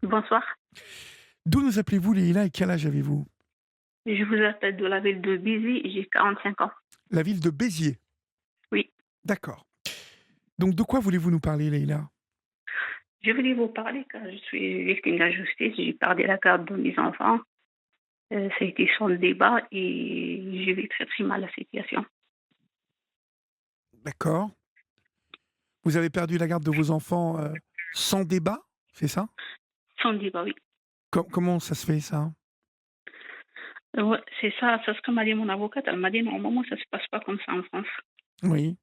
Bonsoir, D'où nous appelez-vous, Leïla, et quel âge avez-vous? je vous appelle de la ville de Béziers, j'ai 45 ans. La ville de Béziers. Oui, D'accord. Donc de quoi voulez-vous nous parler, Leïla? je voulais vous parler car je suis victime d'injustice, j'ai perdu la garde de mes enfants. Ça a été sans le débat et je vis très très mal la situation. D'accord. Vous avez perdu la garde de vos enfants, sans débat, c'est ça? Sans le débat, oui. Comment ça se fait ça? Ouais, c'est ça, c'est ce que m'a dit mon avocate. Elle m'a dit normalement ça se passe pas comme ça en France. Oui,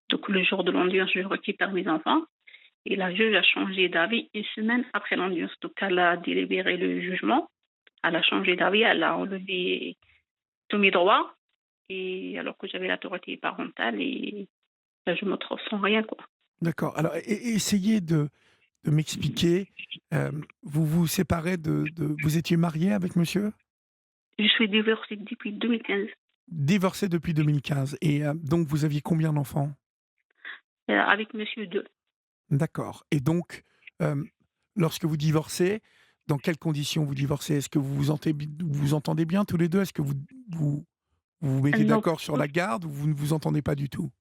Donc le jour de l'audience, je récupère mes enfants et la juge a changé d'avis une semaine après l'audience. Donc elle a délibéré le jugement, elle a changé d'avis, elle a enlevé tous mes droits et alors que j'avais l'autorité parentale et là, je me trouve sans rien, quoi. d'accord. Alors essayez de m'expliquer, vous vous séparez vous étiez mariée avec monsieur? Je suis divorcée depuis 2015, Divorcée depuis 2015 et donc vous aviez combien d'enfants? avec monsieur 2. D'accord et donc, hem, lorsque vous divorcez, dans quelles conditions vous divorcez? Est-ce que vous vous entendez bien tous les 2? Est-ce que vous vous mettez Non, d'accord sur la garde ou vous ne vous entendez pas du tout?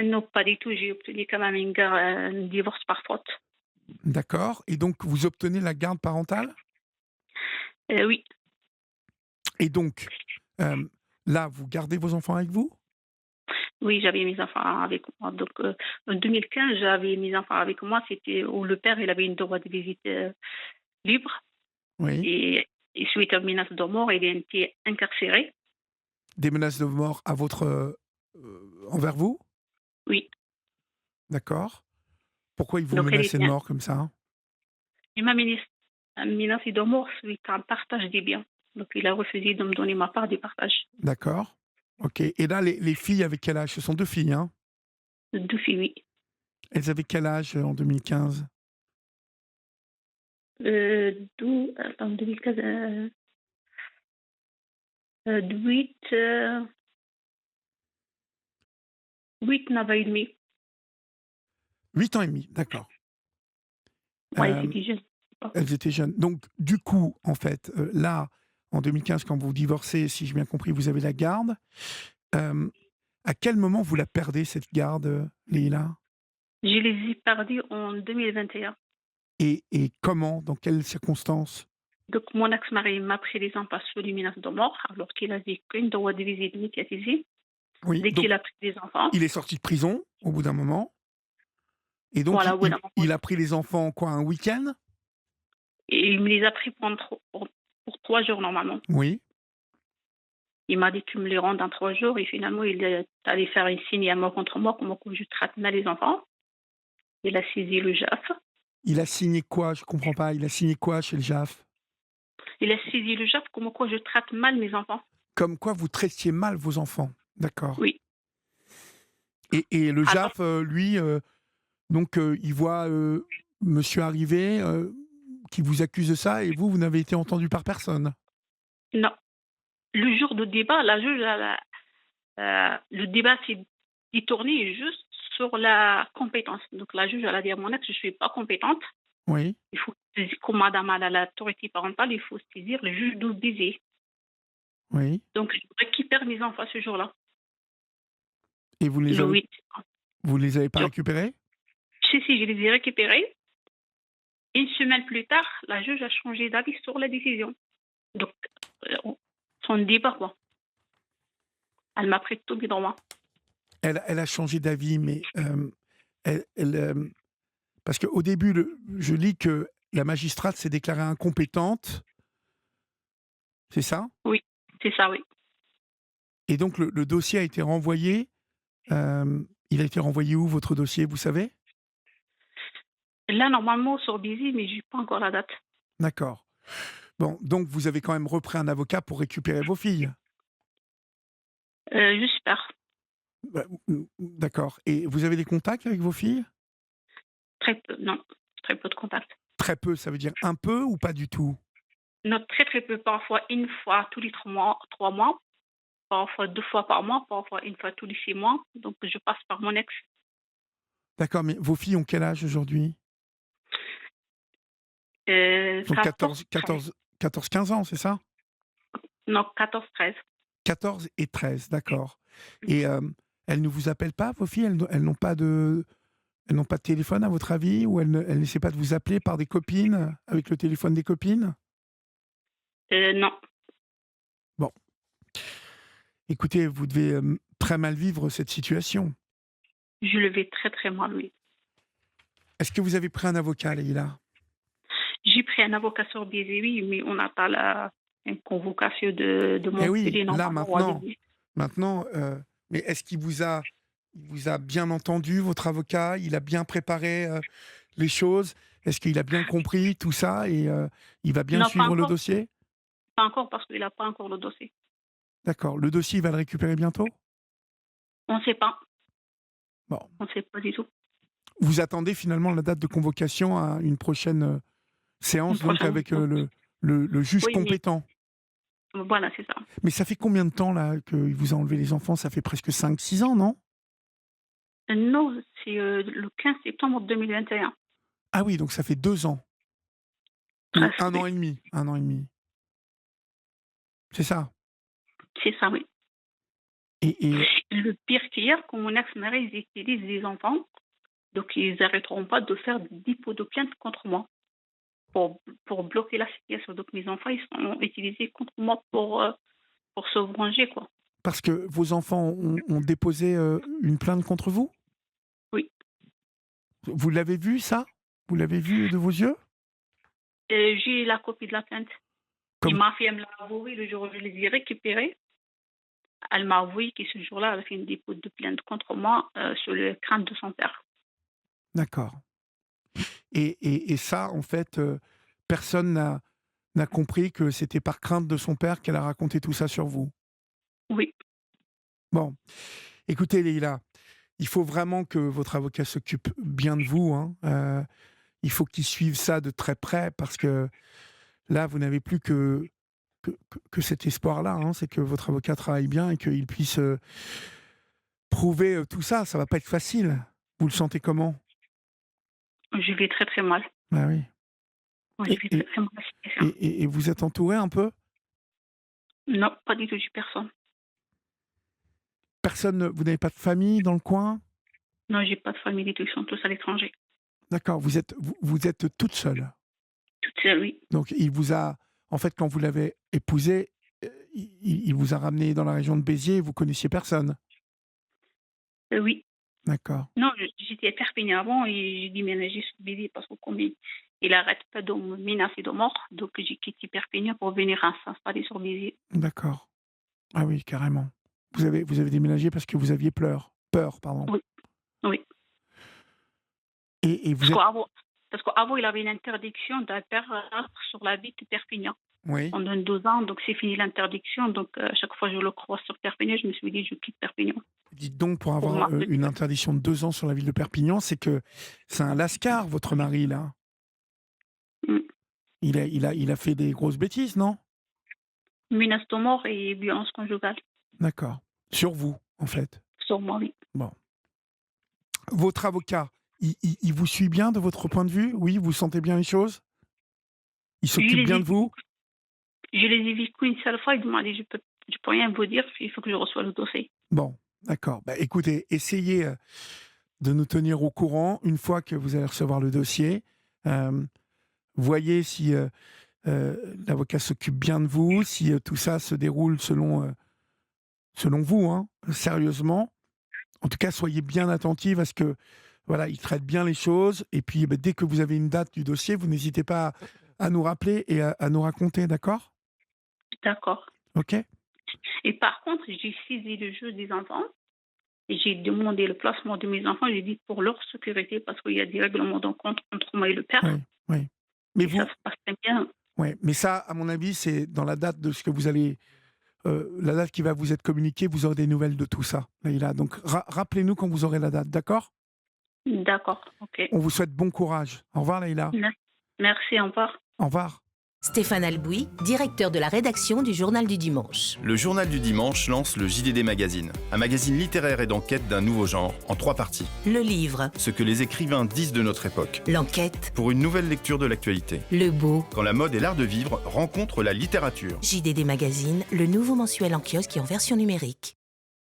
non, pas du tout. J'ai obtenu quand même un divorce par faute. D'accord et donc vous obtenez la garde parentale? Oui, Et donc, hem, là, vous gardez vos enfants avec vous? oui, j'avais mes enfants avec moi. Donc, en 2015, j'avais mes enfants avec moi. C'était où le père, il avait une droit de visite libre Oui. et, et suite à une menace de mort, il a été incarcéré. Des menaces de mort à envers vous? Oui, D'accord. Pourquoi ils vous donc elle menaçaient de était. mort comme ça? Il m'a menacé de mort suite à un partage des biens. Donc, il a refusé de me donner ma part du partage. D'accord. OK et là, les filles avaient quel âge? Ce sont 2 filles, hein? Deux filles, oui. Elles avaient quel âge, en 2015? D'où attends 2015, 8, 8, 9 ans et demi. 8 ans et demi, d'accord. Ouais, Hem, c'était jeune. Oh. Elles étaient jeunes. Donc du coup, en fait, là, en 2015, quand vous divorcez, si j'ai bien compris, vous avez la garde. Hem, à quel moment vous la perdez cette garde, Leïla? Je les ai perdus en 2021. Et comment? Dans quelles circonstances? Donc mon ex-mari m'a pris les enfants sous les menaces de mort alors qu'il avait qu'une droit de visite médiatisée. Oui, Dès donc qu'il a pris les enfants, il est sorti de prison au bout d'un moment et donc voilà, au bout d'un moment, il a pris les enfants quoi, un week-end? et il me les a pris pour 3 jours normalement. Oui, Il m'a dit: «Tu me les rends dans 3 jours» et finalement il est allé faire un signe à moi contre moi, comme quoi je traite mal les enfants. Il a saisi le JAF. il a signé quoi? Je comprends pas, il a signé quoi chez le JAF? Il a saisi le JAF, comme quoi je traite mal mes enfants. Comme quoi vous traitiez mal vos enfants? D'accord. Oui. Et le Alors JAF, lui, donc il voit, monsieur arriver, qui vous accuse de ça et vous, vous n'avez été entendu par personne? non, le jour de débat, la juge le débat s'est détourné juste sur la compétence. Donc la juge, elle a dit à mon ex: «Je suis pas compétente, Oui, il faut saisir comme madame elle a l'autorité parentale, il faut saisir le juge de Béziers». oui Donc je récupère mes enfants ce jour-là, et le 8. vous les avez pas Donc récupérés? si, je les ai récupérés. Une semaine plus tard, la juge a changé d'avis sur la décision. Donc, son débat, quoi. Elle m'a pris tous mes droits. Elle a changé d'avis, mais elle, parce qu'au début, je lis que la magistrate s'est déclarée incompétente, c'est ça? Oui, c'est ça, oui. Et donc le dossier a été renvoyé, il a été renvoyé où votre dossier, vous savez? Là, normalement, sur Busy, mais j'ai pas encore la date. D'accord. Bon, donc vous avez quand même repris un avocat pour récupérer vos filles? J'espère. Bah, d'accord et vous avez des contacts avec vos filles? Très peu, non, très peu de contact. Très peu, ça veut dire un peu ou pas du tout? Non, très, très peu, parfois une fois tous les 3 mois, parfois 2 fois par mois, parfois une fois tous les 6 mois. Donc je passe par mon ex. D'accord, mais vos filles ont quel âge aujourd'hui? Ils ont 14, 14, 13. 14, 14, 15 ans, c'est ça? Non, 14, 13. 14 et 13, d'accord. Et elles ne vous appellent pas, vos filles? Elles n'ont pas de téléphone, à votre avis? Ou elles n'essaient pas de vous appeler par des copines, avec le téléphone des copines? Non, Bon, écoutez, vous devez, très mal vivre cette situation. je le vais très, très mal, oui. Est-ce que vous avez pris un avocat, Leïla? J'ai pris un avocat sur Baiser, oui, mais on n'a pas une convocation de Eh oui, Montpellier là, normalement ou à maintenant. Béziers. Maintenant, mais est-ce il vous a bien entendu, votre avocat? Il a bien préparé, les choses? Est-ce qu'il a bien compris tout ça et il va bien Non, suivre le dossier? pas encore parce qu'il n'a pas encore le dossier. D'accord. Le dossier, il va le récupérer bientôt? On ne sait pas, Bon. on ne sait pas du tout. Vous attendez finalement la date de convocation à une prochaine, Une séance donc prochaine avec, mission. le juge Oui, mais compétent? voilà, c'est ça. Mais ça fait combien de temps là qu'il vous a enlevé les enfants? Ça fait presque 5, 6 ans, non? Non, c'est le 15 septembre 2021. Ah oui, donc ça fait 2 ans ou Presque, 1 an oui. et demi, 1 an et demi. C'est ça? C'est ça, oui. Et Le pire qu'il y a, que mon ex-mari, ils utilisent des enfants, donc ils n'arrêteront pas de faire des dépôts de plainte contre moi pour bloquer la situation. Donc mes enfants, ils sont utilisés contre moi pour se venger, quoi. parce que vos enfants ont déposé, une plainte contre vous? Oui. Vous l'avez vu ça? Vous l'avez vu de vos yeux? J'ai la copie de la plainte. Et Comme ma fille, elle me l'a avoué le jour où je les ai récupérés. Elle m'a avoué que ce jour-là, elle a fait une dépôt de plainte contre moi sur le crâne de son père. d'accord. Et ça, en fait, personne n'a compris que c'était par crainte de son père qu'elle a raconté tout ça sur vous? Oui, Bon, écoutez Leïla, il faut vraiment que votre avocat s'occupe bien de vous, hein. Il faut qu'il suive ça de très près parce que là, vous n'avez plus que cet espoir-là, hein, c'est que votre avocat travaille bien et qu'il puisse, prouver, tout ça. Ça va pas être facile. Vous le sentez comment? je vais très très mal. Bah oui. Moi, je Et vais très et très mal la situation. et vous êtes entouré un peu? Non, pas du tout, j'ai personne. Vous n'avez pas de famille dans le coin? Non, j'ai pas de famille du tout, ils sont tous à l'étranger. D'accord, vous êtes toute seule? Toute seule, oui. Donc il vous a en fait, quand vous l'avez épousé, il vous a ramené dans la région de Béziers et vous connaissiez personne? Oui. D'accord, Non, j'étais à Perpignan avant et j'ai déménagé sur Béziers parce que comme il arrête pas de me menacer de mort, donc j'ai quitté Perpignan pour venir s'installer sur Béziers. d'accord. Ah oui, carrément. Vous avez déménagé parce que vous aviez peur, pardon. Oui, oui. Et vous Parce êtes qu'avant, parce qu'avant, il avait une interdiction d'apparaître sur la ville de Perpignan oui, pendant 2 ans, donc c'est fini l'interdiction. Donc à chaque fois que je le croise sur Perpignan, je me suis dit je quitte Perpignan dites donc pour pour avoir, ma petite. une interdiction de 2 ans sur la ville de Perpignan, c'est un lascar votre mari là? Mm. Il a fait des grosses bêtises, non? Menace de mort et violence conjugale D'accord. Sur vous, en fait? sur moi, oui. Bon. Votre avocat, il vous suit bien de votre point de vue? Oui, vous sentez bien les choses? Il Je s'occupe les bien ai, de vous? je les ai vécues une seule fois, il m'a dit je peux rien vous dire, il faut que je reçoive le dossier. Bon, d'accord. Bah, écoutez, essayez, de nous tenir au courant une fois que vous allez recevoir le dossier. Hem, voyez si, l'avocat s'occupe bien de vous, si, tout ça se déroule selon vous, hein, sérieusement. En tout cas, soyez bien attentive à ce que, voilà, il traite bien les choses et puis, dès que vous avez une date du dossier, vous n'hésitez pas à nous rappeler et à nous raconter, d'accord? D'accord. OK? Et par contre, j'ai saisi le jeu des enfants et j'ai demandé le placement de mes enfants, j'ai dit pour leur sécurité parce qu'il y a des règlements de compte entre moi et le Oui, père oui. Mais et ça vous se passe très bien. ouais, mais ça, à mon avis, c'est dans la date de ce que vous allez, la date qui va vous être communiquée, vous aurez des nouvelles de tout ça, Leïla. Donc rappelez-nous quand vous aurez la date, d'accord? D'accord, ok. On vous souhaite bon courage. Au revoir, Leïla. Merci, au revoir. Au revoir. Stéphane Albouy, directeur de la rédaction du Journal du Dimanche. Le Journal du Dimanche lance le JDD Magazine, un magazine littéraire et d'enquête d'un nouveau genre, en 3 parties. Le livre, Ce que les écrivains disent de notre époque, l'enquête, pour une nouvelle lecture de l'actualité. le beau. Quand la mode et l'art de vivre rencontrent la littérature. JDD Magazine, le nouveau mensuel en kiosque et en version numérique.